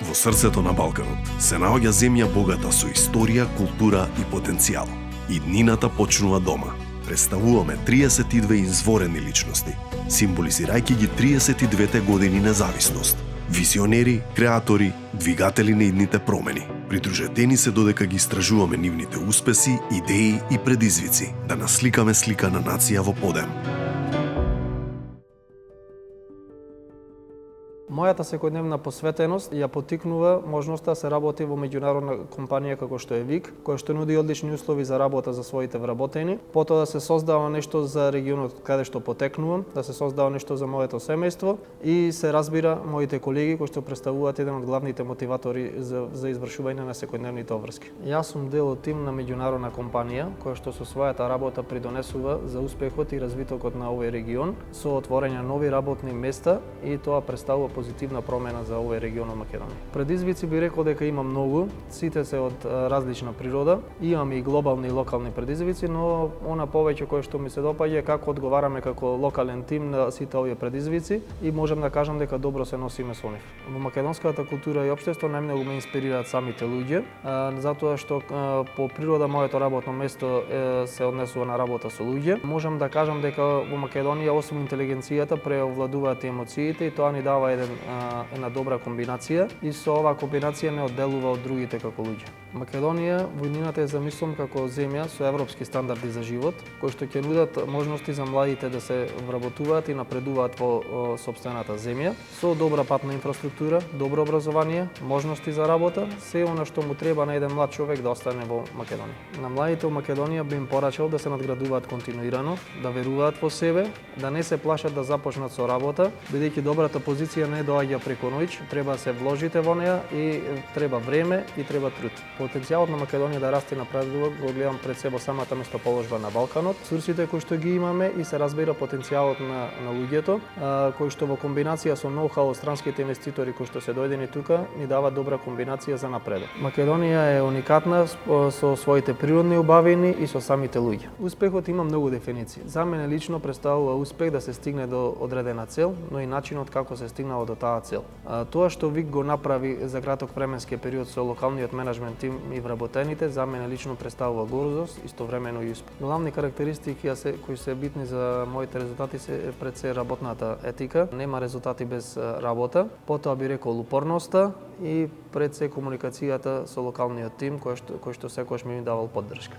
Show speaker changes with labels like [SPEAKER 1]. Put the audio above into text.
[SPEAKER 1] Во срцето на Балканот се наоѓа земја богата со историја, култура и потенцијал. И днината почнува дома. Представуваме 32 изворени личности, символизирајќи ги 32 години независност. Визионери, креатори, двигатели на идните промени. Придружетени се додека ги истражуваме нивните успеси, идеи и предизвици, да насликаме слика на нација во подем.
[SPEAKER 2] Мојата секојдневна посветеност ја поттикнува можноста да се работи во меѓународна компанија како што е ВИК, која што нуди одлични услови за работа за своите вработени, потоа да се создава нешто за регионот каде што потекнувам, да се создава нешто за моето семејство и се разбира моите колеги кои што представуваат еден од главните мотиватори за извршување на секојдневните обврски. Јас сум дел од тим на меѓународна компанија која што со својата работа придонесува за успехот и развитокот на овој регион со отворање на нови работни места и тоа представува позитивна промена за овој регион од Македонија. Предизвици би рекол дека има многу, сите се од различна природа, имаме и глобални и локални предизвици, но она повеќе кое што ми се допаѓа е како одговараме како локален тим на сите овие предизвици и можам да кажам дека добро се носиме со нив. Во македонската култура и општество најмногу ме инспирираат самите луѓе, затоа што по природа моето работно место се однесува на работа со луѓе. Можам да кажам дека во Македонија освен интелигенцијата преовладуваат и емоциите и тоа ни дава една добра комбинација и со оваа комбинација не одделува од другите како луѓе. Македонија во иднината е замислам како земја со европски стандарди за живот, кои што ќе нудат можности за младите да се вработуваат и напредуваат во сопствената земја, со добра патна инфраструктура, добро образование, можности за работа, се она што му треба на еден млад човек да остане во Македонија. На младите во Македонија би им порачал да се надградуваат континуирано, да веруваат во себе, да не се плашат да започнат со работа, бидејќи добрата позиција не доаѓа преку ноќ, треба да се вложите во неа и треба време и треба труд. Потенцијалот на Македонија да расте и напредува го гледам пред себе самата местоположба на Балканот, ресурсите кои што ги имаме и се разбира потенцијалот на луѓето, кои што во комбинација со ноу-хау од странските инвеститори кои што се дојдени тука ни дава добра комбинација за напредок. Македонија е уникатна со своите природни убавини и со самите луѓе. Успехот има многу дефиниции. За мене лично представува успех да се стигне до одредена цел, но и начинот како се стигнало до таа цел. Тоа што ВИК го направи за краток временски период со локалниот менеджмент тим и вработените, за мене лично представува гордост, истовремено и успех. Главни карактеристики кои се битни за моите резултати се пред се работната етика. Нема резултати без работа. Потоа би рекол упорноста и пред се комуникацијата со локалниот тим кој што секогаш ми давал поддршка.